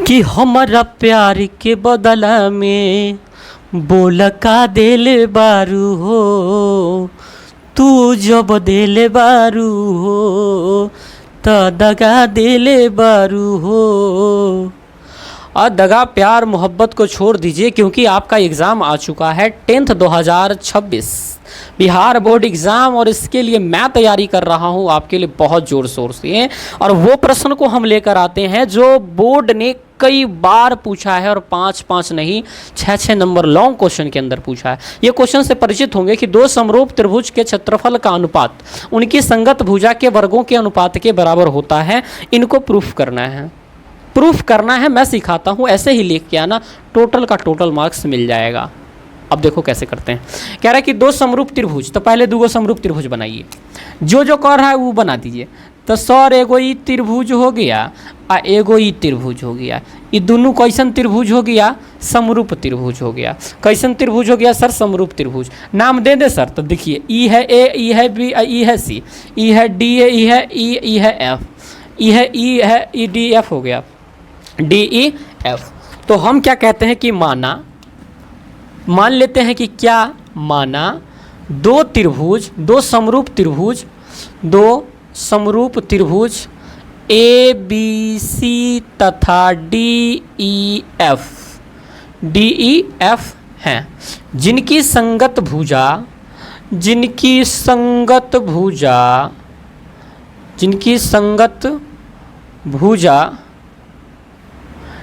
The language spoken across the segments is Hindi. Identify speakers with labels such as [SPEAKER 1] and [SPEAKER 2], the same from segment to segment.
[SPEAKER 1] कि हमारा प्यार के बदला में बोल का देले बारू हो, तू जब देले बारू हो त दगा देले बारू हो। और दगा प्यार मोहब्बत को छोड़ दीजिए, क्योंकि आपका एग्ज़ाम आ चुका है 10th 2026 बिहार बोर्ड एग्ज़ाम, और इसके लिए मैं तैयारी कर रहा हूँ आपके लिए बहुत ज़ोर शोर से। और वो प्रश्न को हम लेकर आते हैं जो बोर्ड ने कई बार पूछा है, और 5-5 नहीं 6-6 नंबर लॉन्ग क्वेश्चन के अंदर पूछा है। ये क्वेश्चन से परिचित होंगे कि दो समरूप त्रिभुज के क्षेत्रफल का अनुपात उनकी संगत भुजा के वर्गों के अनुपात के बराबर होता है। इनको प्रूफ करना है, मैं सिखाता हूँ, ऐसे ही लिख के आना, टोटल का टोटल मार्क्स मिल जाएगा। अब देखो कैसे करते हैं। कह रहा है कि दो समरूप त्रिभुज, तो पहले दो समरूप त्रिभुज बनाइए, जो कर रहा है वो बना दीजिए। तो सर एगो ई त्रिभुज हो गया और एगो ई त्रिभुज हो गया। ये दोनों कैसन त्रिभुज हो गया? समरूप त्रिभुज हो गया। कैसन त्रिभुज हो गया सर? समरूप त्रिभुज। नाम दे दे सर। तो देखिए ई है ए, ई है बी, ई है सी, ई है डी, ई है ई, ई है एफ, ई है ई डी एफ हो गया, डी ई एफ। तो हम क्या कहते हैं कि मान लेते हैं कि क्या माना दो त्रिभुज, दो समरूप त्रिभुज ए बी सी तथा डी ई एफ हैं, जिनकी संगत भुजा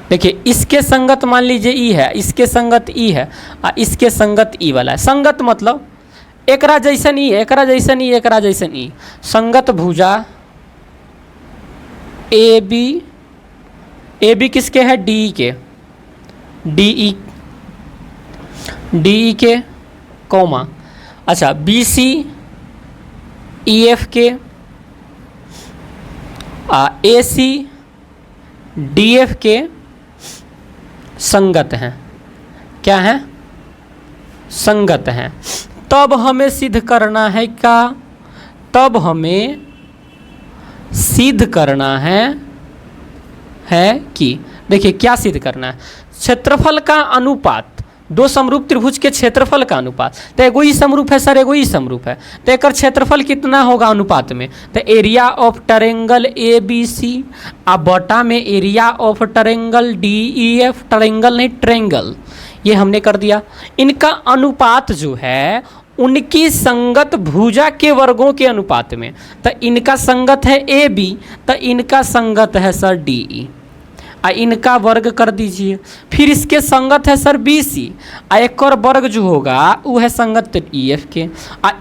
[SPEAKER 1] देखिए, इसके संगत मान लीजिए ई है, इसके संगत ई है और इसके संगत ई वाला है। संगत मतलब एकरा जैसन ई, एकरा जैसन ई, एकरा जैसन ई। संगत भुजा ए बी किसके है? डी के, डी के कौमा। अच्छा बी सी ई एफ के, ए सी डी एफ के संगत हैं। क्या है? संगत हैं। तब हमें सिद्ध करना है क्या? तब हमें सिद्ध करना है कि देखिए क्या सिद्ध करना है? क्षेत्रफल का अनुपात, दो समरूप त्रिभुज के क्षेत्रफल का अनुपात। तो एगो ही समरूप है सर, एगो ही समरूप है, तो एक क्षेत्रफल कितना होगा अनुपात में? तो area of triangle A B C आ बटा में area of triangle D E F, triangle नहीं ट्रायंगल, ये हमने कर दिया। इनका अनुपात जो है उनकी संगत भुजा के वर्गों के अनुपात में। तो इनका संगत है ए बी, तो इनका संगत है सर डी ई, इनका वर्ग कर दीजिए। फिर इसके संगत है सर बी सी, एक और वर्ग जो होगा वो है संगत ई एफ के,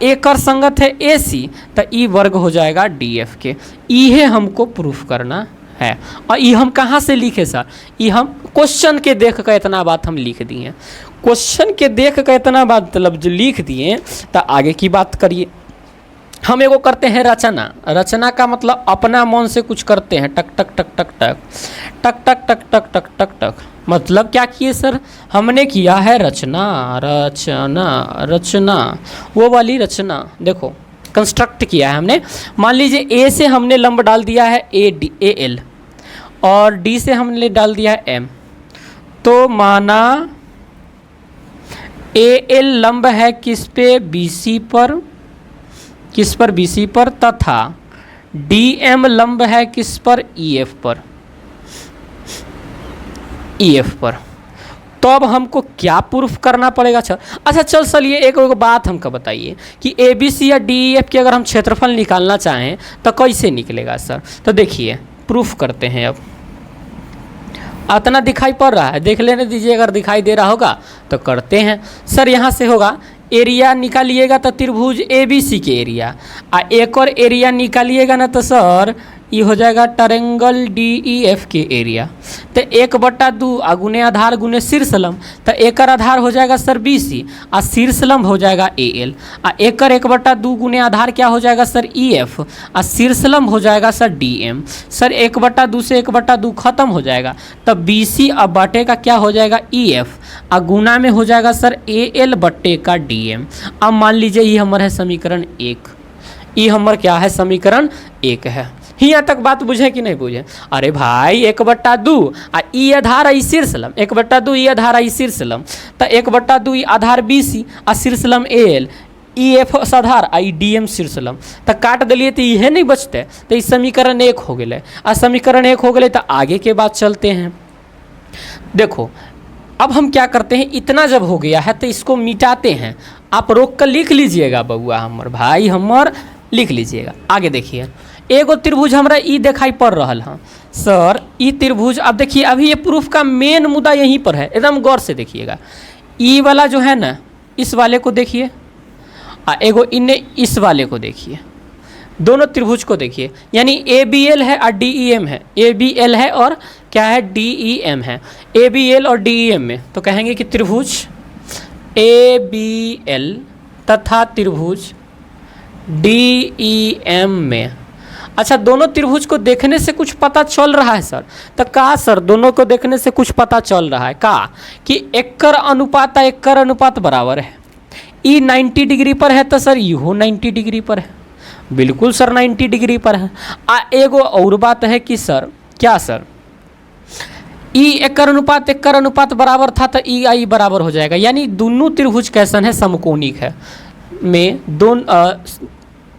[SPEAKER 1] एक और संगत है ए सी, तो ई वर्ग हो जाएगा डी एफ के। ये हमको प्रूफ करना है। और ये हम कहाँ से लिखे सर? ये हम क्वेश्चन के देख कर इतना बात हम लिख दिए। क्वेश्चन के देख कर इतना बात मतलब जो लिख दिए, तो आगे की बात करिए। हम एगो करते हैं रचना। रचना का मतलब अपना मन से कुछ करते हैं, टक टक टक टक टक टक टक टक टक टक टक टक। मतलब क्या किए सर? हमने किया है रचना, वो वाली रचना। देखो कंस्ट्रक्ट किया है हमने। मान लीजिए ए से हमने लंब डाल दिया है ए एल, और डी से हमने डाल दिया है एम। तो माना ए एल लंब है किस पे? बी सी पर, किस पर? बी सी पर, तथा डी एम लंब है किस पर? ई एफ पर, ई एफ पर। तो अब हमको क्या प्रूफ करना पड़ेगा सर? अच्छा चलिए एक बात हमको बताइए कि ए बी सी या डी ई एफ के अगर हम क्षेत्रफल निकालना चाहें तो कैसे निकलेगा सर? तो देखिए प्रूफ करते हैं। अब इतना दिखाई पड़ रहा है, देख लेने दीजिए, अगर दिखाई दे रहा होगा तो करते हैं। सर यहाँ से होगा एरिया निकालिएगा तो त्रिभुज ए बी सी के एरिया, एक और एरिया निकालिएगा ना तो सर ये हो जाएगा ट्रायंगल डी ई एफ के एरिया। तो 1/2 गुने आधार गुने शीर्षलंब, तो एक आधार हो जाएगा सर बी सी, और शीर्षलंब हो जाएगा ए एल, एक 1/2 गुने आधार क्या हो जाएगा सर? ई एफ, और शीर्षलंब हो जाएगा सर डी एम। सर 1/2 से 1/2 खत्म हो जाएगा, तब बी सी अब बटे का क्या हो जाएगा? ई एफ, और गुना में हो जाएगा सर ए एल बटे का डी एम। अब मान लीजिए ये हमारा है समीकरण 1, ये हमारा क्या है? समीकरण 1 है। यहाँ तक बात बुझे कि नहीं बुझे? अरे भाई 1/2 आ ई आधार आई शीर्षलम, 1/2 ई आधार आई शीर्षलम, तो 1/2 ई आधार BC आ शीर्षलम AL, EF आधार आई DM शीर्षलम, तो काट दिलिए तो यह नहीं बचते, तो इस समीकरण 1 हो गए। आ समीकरण 1 हो गए तो आगे के बात चलते हैं। देखो अब हम क्या करते हैं, इतना जब हो गया है तो इसको मिटाते हैं। आप रोक कर लिख लीजिएगा बउआ हमर भाई, हमर लिख लीजिएगा। आगे देखिए, एगो त्रिभुज हमरा ई दिखाई पड़ रहा है सर, ई त्रिभुज। अब देखिए अभी ये प्रूफ का मेन मुद्दा यहीं पर है, एकदम गौर से देखिएगा। ई वाला जो है ना, इस वाले को देखिए, एगो इन्हें इस वाले को देखिए, दोनों त्रिभुज को देखिए, यानी ABL है और DEM है, ABL है और क्या है DEM है। ABL और DEM में तो कहेंगे कि त्रिभुज ABL तथा त्रिभुज DEM में। अच्छा, दोनों त्रिभुज को देखने से कुछ पता चल रहा है सर? तो कहा सर दोनों को देखने से कुछ पता चल रहा है, कहा कि एकर अनुपात बराबर है। ई 90 डिग्री पर है तो सर यू 90 डिग्री पर है, बिल्कुल सर 90 डिग्री पर है। एगो और बात है कि सर क्या सर, ई एकर अनुपात बराबर था तो ई आई बराबर हो जाएगा, यानी दोनों त्रिभुज कैसन है, समकोणिक है। में दोनों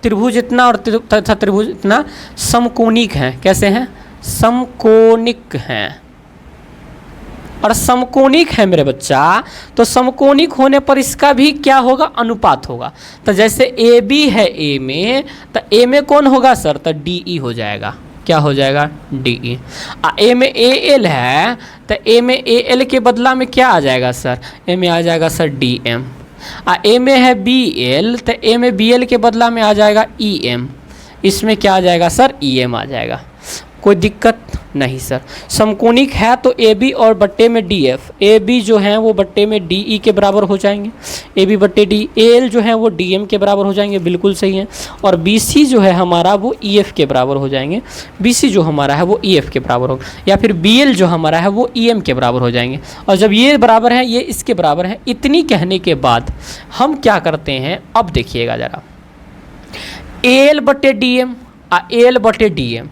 [SPEAKER 1] त्रिभुज इतना और त्रिभुज इतना समकोणिक हैं। कैसे हैं? समकोणिक हैं। और समकोणिक है मेरे बच्चा, तो समकोणिक होने पर इसका भी क्या होगा, अनुपात होगा। तो जैसे AB है A में, तो A में कौन होगा सर, तो DE हो जाएगा। क्या हो जाएगा? DE। A में AL है तो A में AL के बदला में क्या आ जाएगा सर, A में आ जाएगा सर DM। A में है BL तो A में BL के बदला में आ जाएगा EM, इसमें क्या आ जाएगा सर, EM आ जाएगा। कोई दिक्कत नहीं सर। समकोणिक है तो AB और बट्टे में DF, AB जो है वो बट्टे में DE के बराबर हो जाएंगे, AB बट्टे D। AL जो है वो DM के बराबर हो जाएंगे, बिल्कुल सही है। और BC जो है हमारा वो EF के बराबर हो जाएंगे, BC जो हमारा है वो EF के बराबर हो, या फिर BL जो हमारा है वो EM के बराबर हो जाएंगे। और जब ये बराबर है ये इसके बराबर है, इतनी कहने के बाद हम क्या करते हैं, अब देखिएगा ज़रा, AL बट्टे DM AL बट्टे DM।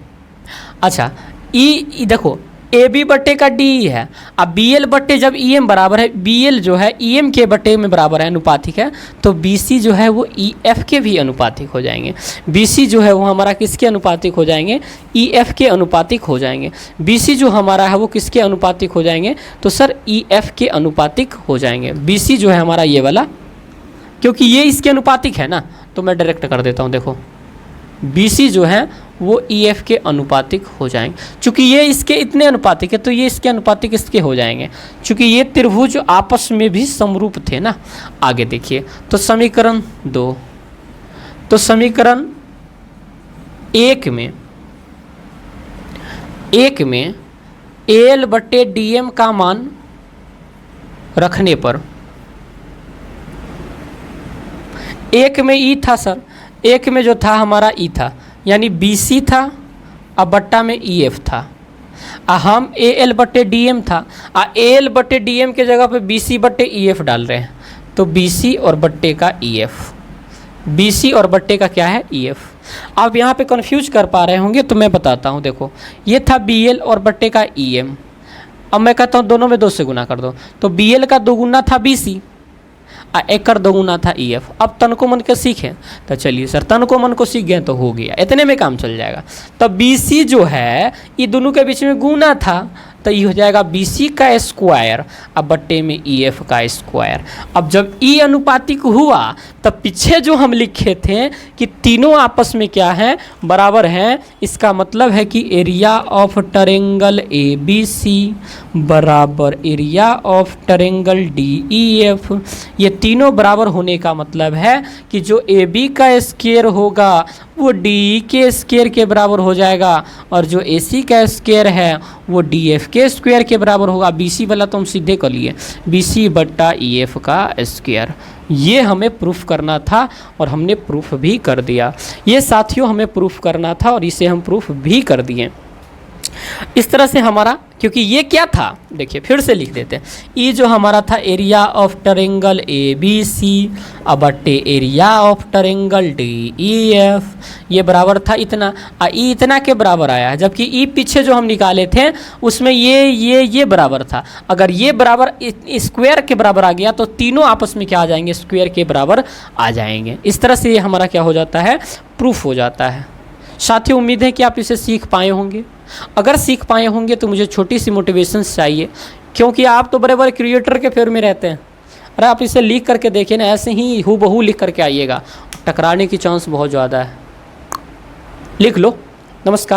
[SPEAKER 1] अच्छा ई देखो AB बट्टे का DE है, अब BL बट्टे जब EM बराबर है, BL जो है EM के बट्टे में बराबर है, अनुपातिक है, तो BC जो है वो EF के भी अनुपातिक हो जाएंगे। BC जो है वो हमारा किसके अनुपातिक हो जाएंगे, EF के अनुपातिक हो जाएंगे। BC जो हमारा है वो किसके अनुपातिक हो जाएंगे, तो सर EF के अनुपातिक हो जाएंगे। BC जो है हमारा ये वाला, क्योंकि ये इसके अनुपातिक है ना, तो मैं डायरेक्ट कर देता हूँ। देखो BC जो है वो EF के अनुपातिक हो जाएंगे। चूँकि ये इसके इतने अनुपातिक है तो ये इसके अनुपातिक इसके हो जाएंगे, चूँकि ये त्रिभुज आपस में भी समरूप थे ना। आगे देखिए, तो समीकरण 2, तो समीकरण 1 में AL बट्टे DM का मान रखने पर, 1 में E था सर, 1 में जो था हमारा E था, यानी BC था और बट्टा में EF था। हम AL बट्टे DM था, AL बट्टे DM के जगह पे BC बट्टे EF डाल रहे हैं, तो BC और बट्टे का EF, BC और बट्टे का क्या है, EF। आप यहाँ पे कंफ्यूज कर पा रहे होंगे तो मैं बताता हूँ। देखो ये था BL और बट्टे का EM, अब मैं कहता हूँ दोनों में 2 से गुना कर दो, तो BL का 2 गुना था BC, एकर 2 गुना था EF। अब तन को मन के सीखें, तो चलिए सर तन को मन को सीख गए तो हो गया, इतने में काम चल जाएगा। तो BC जो है ये दोनों के बीच में गुना था, तो ये हो जाएगा BC का स्क्वायर अब बट्टे में EF का स्क्वायर। अब जब E अनुपातिक हुआ तब पीछे जो हम लिखे थे कि तीनों आपस में क्या है, बराबर हैं, इसका मतलब है कि एरिया ऑफ ट्रायंगल ABC बराबर एरिया ऑफ ट्रायंगल DEF। ये तीनों बराबर होने का मतलब है कि जो AB का स्क्वायर होगा वो DE के स्क्वायर के बराबर हो जाएगा, और जो AC का स्क्वायर है वो DF के स्क्वायर के बराबर होगा। BC वाला तो हम सीधे कर लिए, BC बट्टा EF का स्क्वायर। ये हमें प्रूफ करना था और हमने प्रूफ भी कर दिया। ये साथियों हमें प्रूफ करना था और इसे हम प्रूफ भी कर दिए। इस तरह से हमारा क्योंकि ये क्या था, देखिए फिर से लिख देते हैं। ई जो हमारा था area of triangle A B C बटे area of triangle D E F, ये बराबर था इतना, ई इतना के बराबर आया है, जबकि ई पीछे जो हम निकाले थे उसमें ये बराबर था। अगर ये बराबर स्क्वायर के बराबर आ गया तो तीनों आपस में क्या आ जाएंगे, स्क्वायर के बराबर आ जाएंगे। इस तरह से ये हमारा क्या हो जाता है, प्रूफ हो जाता है। साथियों उम्मीद है कि आप इसे सीख पाए होंगे। अगर सीख पाए होंगे तो मुझे छोटी सी मोटिवेशन चाहिए, क्योंकि आप तो बड़े बड़े क्रिएटर के फेर में रहते हैं। अरे आप इसे लिख करके देखिए ना, ऐसे ही हूबहू लिख करके आइएगा, टकराने की चांस बहुत ज़्यादा है। लिख लो। नमस्कार।